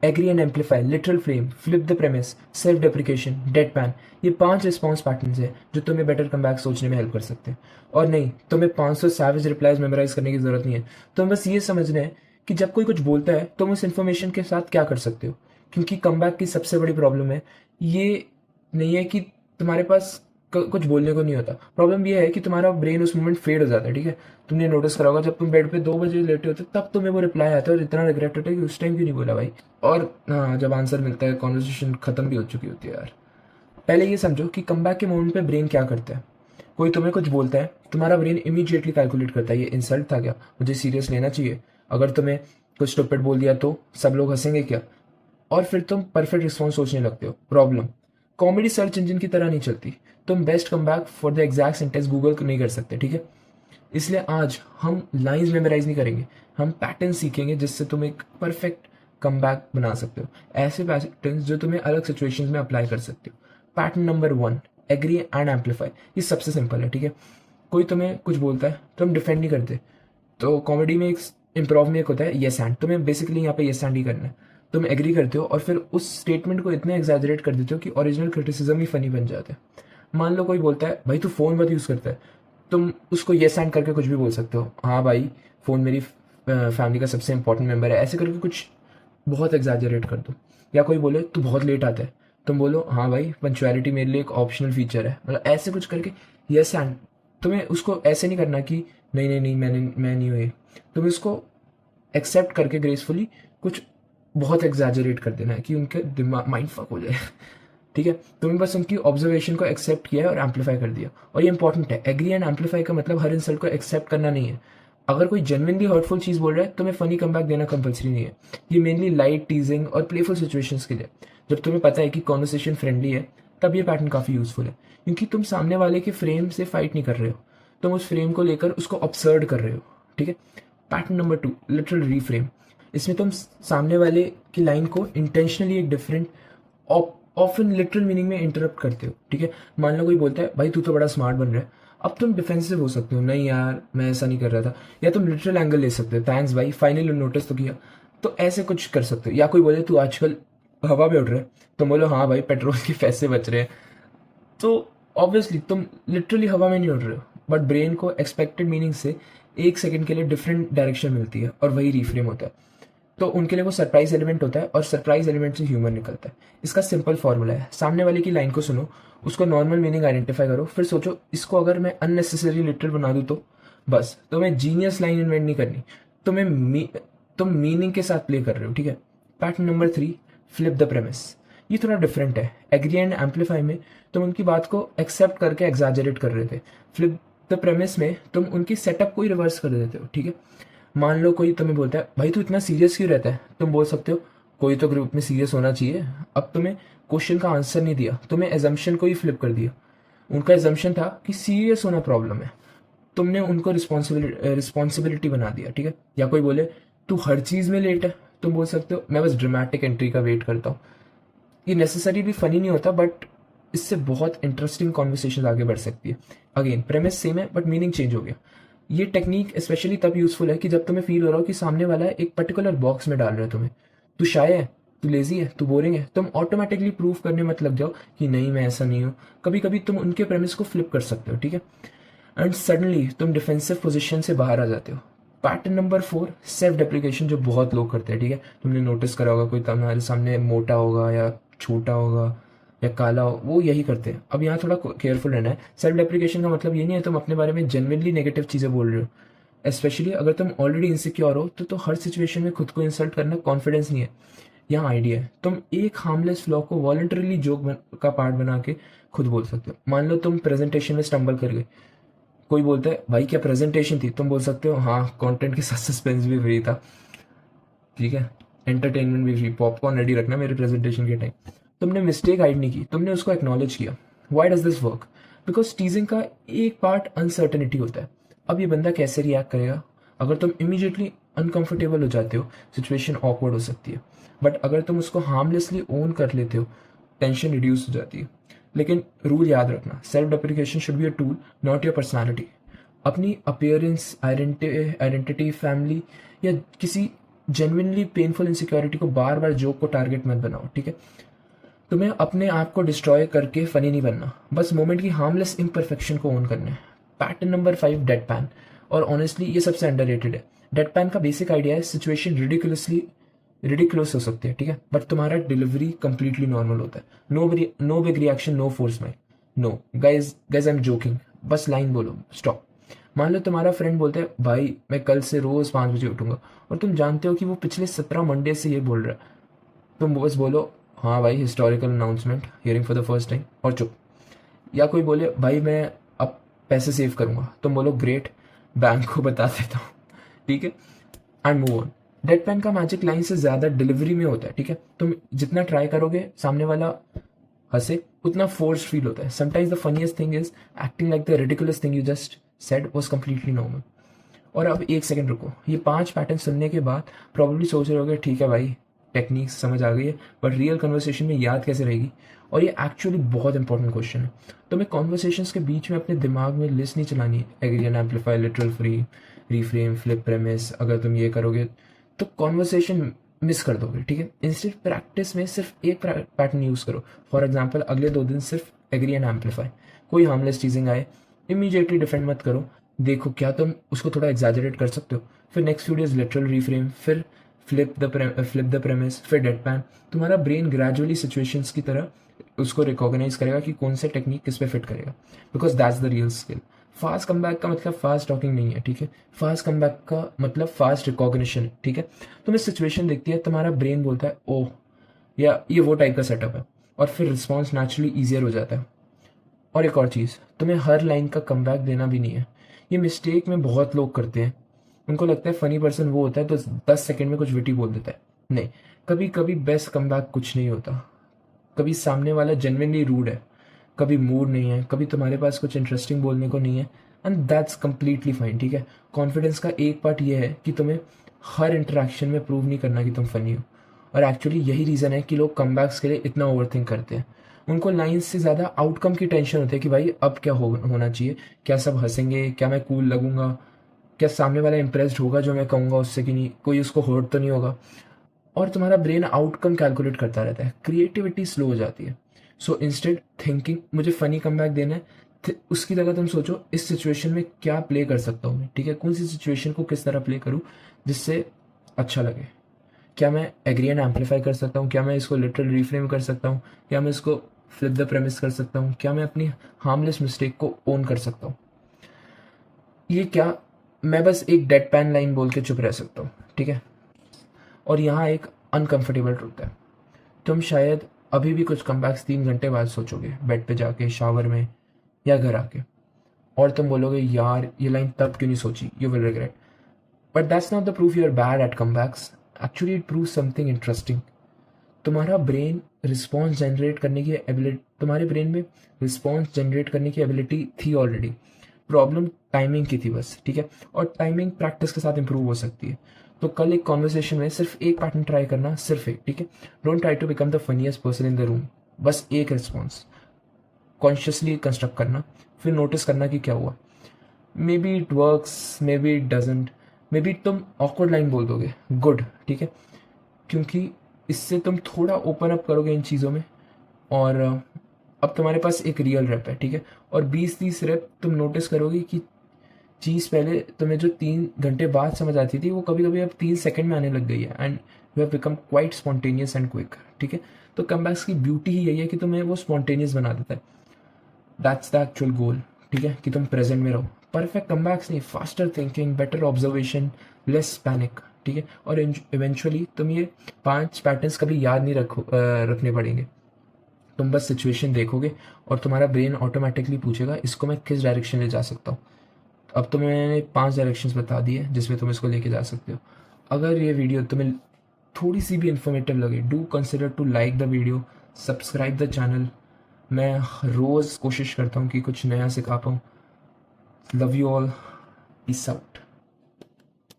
Agree and amplify, literal frame, flip the premise, self deprecation, dead pan. ये 5 response patterns हैं जो तुम्हें better comeback सोचने में हेल्प कर सकते हैं। और नहीं, तुम्हें 500 सैवेज रिप्लाईज मेमोराइज करने की जरूरत नहीं है। तुम्हें बस ये समझना है कि जब कोई कुछ बोलता है तुम उस इन्फॉर्मेशन के साथ क्या कर सकते हो। क्योंकि कमबैक की सबसे बड़ी प्रॉब्लम है ये नहीं है कि तुम्हारे पास कुछ बोलने को नहीं होता। प्रॉब्लम ये है कि तुम्हारा ब्रेन उस मोमेंट फेड हो जाता है। ठीक है, तुमने नोटिस करा होगा जब तुम बेड पे 2 बजे लेटे होते तब तुम्हें वो रिप्लाई आता है और इतना रिग्रेट होता है कि उस टाइम क्यों नहीं बोला भाई। और हाँ, जब आंसर मिलता है कॉन्वर्सेशन खत्म भी हो चुकी होती है यार। पहले ये समझो कि कमबैक के मोमेंट पे ब्रेन क्या करता है। कोई तुम्हें कुछ बोलता है, तुम्हारा ब्रेन इमीडिएटली कैलकुलेट करता है ये इंसल्ट था क्या, मुझे सीरियस लेना चाहिए, अगर तुम्हें कुछ स्टूपिड बोल दिया तो सब लोग हंसेंगे क्या। और फिर तुम परफेक्ट रिस्पॉन्स सोचने लगते हो। प्रॉब्लम, कॉमेडी सर्च इंजन की तरह नहीं चलती। तुम best comeback for the exact sentence Google नहीं कर सकते। ठीक है, इसलिए आज हम लाइंस मेमोराइज नहीं करेंगे, हम पैटर्न सीखेंगे जिससे तुम एक परफेक्ट कमबैक बना सकते हो। ऐसे पैटर्न जो तुम्हें अलग सिचुएशंस में अप्लाई कर सकते हो। Pattern number 1, agree and amplify. ये सबसे सिंपल है। ठीक है, कोई तुम्हें कुछ बोलता है तो हम डिफेंड नहीं करते। तो कॉमेडी में एक इम्प्रोव में एक होता है येस एंड, तुम्हें बेसिकली यहाँ पे येस एंड ही करना है। तुम एग्री करते हो और फिर उस स्टेटमेंट को इतने एग्जैजरेट कर देते हो कि ओरिजिनल क्रिटिसिज्म ही फनी बन जाता है। मान लो कोई बोलता है भाई तू फोन मत यूज करता है, तुम उसको येस एंड करके कुछ भी बोल सकते हो। हाँ भाई, फोन मेरी फैमिली का सबसे इंपॉर्टेंट मेंबर है, ऐसे करके कुछ बहुत एग्जैजरेट कर दो। या कोई बोले तू बहुत लेट आता है, तुम बोलो हाँ भाई पंक्चुअलिटी मेरे लिए एक ऑप्शनल फीचर है, मतलब ऐसे कुछ करके यस एंड। तुम्हें उसको ऐसे नहीं करना कि नहीं नहीं नहीं मैं नहीं हुई। तुम्हें उसको एक्सेप्ट करके ग्रेसफुली कुछ बहुत एग्जैजरेट कर देना है कि उनके दिमाग माइंड फक हो जाए। ठीक है, तुमने बस उनकी ऑब्जर्वेशन को एक्सेप्ट किया है और एम्पलीफाई कर दिया। और ये इंपॉर्टेंट है, एग्री एंड एम्पलीफाई का मतलब हर इंसल्ट को एक्सेप्ट करना नहीं है। अगर कोई जेन्युइनली हर्टफुल चीज बोल रहा है तुम्हें फनी कमबैक देना कंपलसरी नहीं है। ये मेनली लाइट टीजिंग और प्लेफुल सिचुएशंस के लिए। जब तुम्हें पता है कि कॉन्वर्सेशन फ्रेंडली है तब ये पैटर्न काफी यूजफुल है, क्योंकि तुम सामने वाले के फ्रेम से फाइट नहीं कर रहे हो, तुम उस फ्रेम को लेकर उसको ऑब्सर्व कर रहे हो। ठीक है, पैटर्न नंबर 2, लिटरल रीफ्रेम। इसमें तुम सामने वाले की लाइन को इंटेंशनली एक डिफरेंट ऑफन लिटरल मीनिंग में इंटरप्ट करते हो। ठीक है, मान लो कोई बोलता है भाई तू तो बड़ा स्मार्ट बन रहा है, अब तुम डिफेंसिव हो सकते हो, नहीं यार मैं ऐसा नहीं कर रहा था। या तुम लिटरल एंगल ले सकते हो, थैंक्स भाई फाइनली नोटिस तो किया। तो ऐसे कुछ कर सकते हो। या कोई बोले तू आजकल हवा में उड़ रहा है, तुम बोलो हाँ भाई पेट्रोल के पैसे बच रहे हैं। तो ऑब्वियसली तुम लिटरली हवा में नहीं उड़ रहे हो, बट ब्रेन को एक्सपेक्टेड मीनिंग से 1 सेकंड के लिए डिफरेंट डायरेक्शन मिलती है और वही रीफ्रेम होता है। तो उनके लिए वो सरप्राइज एलिमेंट होता है और सरप्राइज एलिमेंट से ह्यूमर निकलता है। इसका सिंपल फॉर्मूला है, सामने वाले की लाइन को सुनो, उसको नॉर्मल मीनिंग आइडेंटिफाई करो, फिर सोचो इसको अगर मैं अननेसेसरी लिटरल बना दूँ तो। बस तुम्हें जीनियस लाइन इन्वेंट नहीं करनी, तुम मीनिंग के साथ प्ले कर रहे हो। ठीक है, pattern number 3, flip the premise. ये थोड़ा डिफरेंट है। एग्री एंड एम्पलीफाई में तुम उनकी बात को एक्सेप्ट करके एग्जैजरेट कर रहे थे। फ्लिप द प्रेमिस में तुम उनकी सेटअप को ही रिवर्स कर देते हो। ठीक है, मान लो कोई तुम्हें बोलता है भाई तू इतना सीरियस क्यों रहता है, तुम बोल सकते हो कोई तो ग्रुप में सीरियस होना चाहिए। अब तुम्हें क्वेश्चन का आंसर नहीं दिया, तुम्हें एजम्पशन को ही फ्लिप कर दिया। उनका एजम्पशन था कि सीरियस होना प्रॉब्लम है, तुमने उनको रिस्पॉन्सिबिलिटी बना दिया। ठीक है, या कोई बोले तू हर चीज में लेट है, तुम बोल सकते हो मैं बस ड्रामेटिक एंट्री का वेट करता हूँ। ये नेसेसरी भी फनी नहीं होता, बट इससे बहुत इंटरेस्टिंग कॉन्वर्सेशन आगे बढ़ सकती है। अगेन प्रेमिस सेम है बट मीनिंग चेंज हो गया। ये टेक्निक स्पेशली तब यूजफुल है कि जब तुम्हें फील हो रहा हो कि सामने वाला एक पर्टिकुलर बॉक्स में डाल रहा है तुम्हें। तू शाय है, तू लेजी है, तू बोरिंग है, तुम ऑटोमेटिकली प्रूव करने मत लग जाओ कि नहीं मैं ऐसा नहीं हूँ। कभी कभी तुम उनके प्रेमिस को फ्लिप कर सकते हो। ठीक है, एंड सडनली तुम डिफेंसिव पोजीशन से बाहर आ जाते हो। पैटर्न नंबर 4, सेल्फ डेप्रिकेशन, जो बहुत लोग करते हैं। ठीक है, तुमने नोटिस करा होगा कोई तुम्हारे सामने मोटा होगा या छोटा होगा या काला हो, वो यही करते हैं। अब यहाँ थोड़ा केयरफुल रहना है। सेल्फ डेप्रिकेशन का मतलब ये नहीं है तुम अपने बारे में जेन्युइनली नेगेटिव चीजें बोल रहे हो। स्पेशली अगर तुम ऑलरेडी इनसिक्योर हो तो हर सिचुएशन में खुद को इंसल्ट करना कॉन्फिडेंस नहीं है। यहाँ आइडिया है, तुम एक हार्मलेस फ्लॉ को वॉलंटरीली जोक का पार्ट बना के खुद बोल सकते हो। मान लो तुम प्रेजेंटेशन में स्टम्बल कर गए, कोई बोलता है भाई क्या प्रेजेंटेशन थी, तुम बोल सकते हो हाँ कंटेंट के साथ सस्पेंस भी फ्री था। ठीक है, एंटरटेनमेंट भी फ्री, पॉपकॉर्न रेडी रखना मेरे प्रेजेंटेशन के टाइम। तुमने मिस्टेक हाइड नहीं की, तुमने उसको एक्नॉलेज किया। Why does this work? Because टीजिंग का एक पार्ट अनसर्टेनिटी होता है। अब ये बंदा कैसे रिएक्ट करेगा? अगर तुम इमीडिएटली अनकंफर्टेबल हो जाते हो, सिचुएशन ऑकवर्ड हो सकती है। बट अगर तुम उसको हार्मलेसली ओन कर लेते हो, टेंशन रिड्यूस हो जाती है। लेकिन रूल याद रखना, self depreciation should be a tool, not your personality. अपनी अपियरेंस, आइडेंटिटी, फैमिली या किसी जेन्युइनली पेनफुल इनसिक्योरिटी को बार बार जोक को टारगेट मत बनाओ, ठीक है। तुम्हें अपने आप को डिस्ट्रॉय करके फनी नहीं बनना, बस मोमेंट की हार्मलेस इम्परफेक्शन को ओन करना है। Pattern number 5, dead pan. और ऑनेस्टली ये सबसे अंडररेटेड है। डेड पैन का बेसिक आइडिया है सिचुएशन रिडिकुलस हो सकती है, ठीक है, बट तुम्हारा डिलीवरी कंप्लीटली नॉर्मल होता है। No big reaction, no force mind, no guys I am joking, बस लाइन बोलो, स्टॉप। मान लो तुम्हारा फ्रेंड बोलता है भाई मैं कल से रोज 5 बजे उठूंगा, और तुम जानते हो कि वो पिछले 17 मंडे से ये बोल रहा है। तुम बस बोलो हाँ भाई, historical announcement, hearing for the first time, और चुप। या कोई बोले भाई मैं अब पैसे सेव करूंगा, तुम बोलो ग्रेट, बैंक को बता देता हूँ, ठीक है, and move on. Dead pan का मैजिक लाइन से ज्यादा डिलीवरी में होता है, ठीक है। तुम जितना ट्राई करोगे सामने वाला हंसे, उतना फोर्स फील होता है। Sometimes the funniest thing is acting like the ridiculous thing you just said was completely normal. और अब एक सेकंड रुको, ये 5 पैटर्न सुनने के बाद प्रॉब्लली सोच रहे होगे ठीक है भाई टेक्निक्स समझ आ गई है, बट रियल कन्वर्सेशन में याद कैसे रहेगी। और ये एक्चुअली बहुत इंपॉर्टेंट क्वेश्चन है। तुम्हें कॉन्वर्सेशंस के बीच में अपने दिमाग में लिस्ट नहीं चलानी है, agree and amplify, literal free, reframe, flip premise. अगर तुम ये करोगे तो कॉन्वर्सेशन मिस कर दोगे, ठीक है। इंस्टेड प्रैक्टिस में सिर्फ एक पैटर्न यूज करो। फॉर एग्जाम्पल अगले 2 दिन सिर्फ एग्री एंड एम्पलीफाई। कोई हार्मलेस चीजिंग आए इमीडिएटली डिफेंड मत करो, देखो क्या तुम उसको थोड़ा एग्जैजरेट कर सकते हो। फिर next few days literal reframe, फिर फ्लिप द प्रेमिस, फिर डेड पैन। तुम्हारा ब्रेन ग्रेजुअली सिचुएशंस की तरह उसको रिकॉग्नाइज करेगा कि कौन सा टेक्निक किस पे फिट करेगा, because that's the real skill. Fast comeback का मतलब फास्ट टॉकिंग नहीं है, ठीक है। फास्ट कमबैक का मतलब फास्ट रिकॉग्निशन है, ठीक है। तुम्हें सिचुएशन दिखती है, तुम्हारा ब्रेन बोलता है ओह या ये वो टाइप का सेटअप है, और फिर रिस्पॉन्स नेचुरली ईजियर हो जाता है। और एक और चीज़, तुम्हें हर लाइन का कमबैक देना भी नहीं है। ये मिस्टेक में बहुत लोग करते हैं। उनको लगता है फनी पर्सन वो होता है तो 10 सेकंड में कुछ विटी बोल देता है। नहीं, कभी कभी बेस्ट कमबैक कुछ नहीं होता। कभी सामने वाला जेन्युइनली रूड है, कभी मूड नहीं है, कभी तुम्हारे पास कुछ इंटरेस्टिंग बोलने को नहीं है, एंड दैट्स कंप्लीटली फाइन, ठीक है। कॉन्फिडेंस का एक पार्ट ये है कि तुम्हें हर इंटरेक्शन में प्रूव नहीं करना कि तुम फनी हो। और एक्चुअली यही रीज़न है कि लोग कमबैक्स के लिए इतना ओवरथिंक करते हैं। उनको लाइन्स से ज़्यादा आउटकम की टेंशन होती है कि भाई अब क्या होना चाहिए, क्या सब हंसेंगे, क्या मैं कूल लगूंगा, क्या सामने वाला इंप्रेस्ड होगा जो मैं कहूँगा उससे कि नहीं, कोई उसको हर्ट तो नहीं होगा। और तुम्हारा ब्रेन आउटकम कैलकुलेट करता रहता है, क्रिएटिविटी स्लो हो जाती है। सो इंस्टेड थिंकिंग मुझे फनी कमबैक देना है, उसकी जगह तुम सोचो इस सिचुएशन में क्या प्ले कर सकता हूँ मैं, ठीक है, कौन सी सिचुएशन को किस तरह प्ले करूँ जिससे अच्छा लगे। क्या मैं एग्री एंड एम्पलीफाई कर सकता हूँ, क्या मैं इसको लिटरल रिफ्रेम कर सकता हूँ, क्या मैं इसको फ्लिप द प्रेमिस कर सकता हूँ, क्या मैं अपनी हार्मलेस मिस्टेक को ओन कर सकता हूँ। ये क्या मैं बस एक डेड पैन लाइन बोल के चुप रह सकता हूँ, ठीक है। और यहाँ एक अनकंफर्टेबल ट्रूथ है, तुम शायद अभी भी कुछ कमबैक्स 3 घंटे बाद सोचोगे, बेड पे जाके, शावर में, या घर आके, और तुम बोलोगे यार ये लाइन तब क्यों नहीं सोची, you will regret. But that's not the proof you are bad at comebacks, actually it prove something interesting. तुम्हारा ब्रेन रिस्पॉन्स जनरेट करने की एबिलिटी तुम्हारे ब्रेन में रिस्पॉन्स जनरेट करने की एबिलिटी थी ऑलरेडी, प्रॉब्लम टाइमिंग की थी बस, ठीक है। और टाइमिंग प्रैक्टिस के साथ इंप्रूव हो सकती है। तो कल एक कॉन्वर्सेशन में सिर्फ एक पैटर्न ट्राई करना, सिर्फ एक, ठीक है। Don't try to become the funniest person in the room, बस एक रिस्पॉन्स कॉन्शियसली कंस्ट्रक्ट करना, फिर नोटिस करना कि क्या हुआ। May be it works, may be it doesn't, may be तुम ऑकवर्ड लाइन बोल दोगे, गुड, ठीक है, क्योंकि इससे तुम थोड़ा ओपन अप करोगे इन चीज़ों में। और अब तुम्हारे पास एक रियल रैप है, ठीक है। और 20-30 रैप तुम नोटिस करोगे कि चीज़ पहले तुम्हें जो 3 घंटे बाद समझ आती थी वो कभी कभी अब 3 सेकंड में आने लग गई है, and you have become quite spontaneous and quick, ठीक है। तो कमबैक्स की ब्यूटी ही यही है कि तुम्हें वो स्पॉन्टेनियस बना देता है। दैट्स द एक्चुअल गोल, ठीक है, कि तुम प्रेजेंट में रहो। परफेक्ट कमबैक्स नहीं, faster thinking, better observation, less panic, ठीक है। और इवेंचुअली तुम ये 5 पैटर्न्स कभी याद नहीं रखने पड़ेंगे। तुम बस सिचुएशन देखोगे और तुम्हारा ब्रेन ऑटोमेटिकली पूछेगा इसको मैं किस डायरेक्शन ले जा सकता हूँ। अब तो मैंने 5 डायरेक्शंस बता दिए जिसमें तुम इसको लेके जा सकते हो। अगर ये वीडियो तुम्हें थोड़ी सी भी इंफॉर्मेटिव लगे, do consider to like the video, subscribe the channel. मैं रोज़ कोशिश करता हूँ कि कुछ नया सिखा पाऊँ। Love you all, peace out.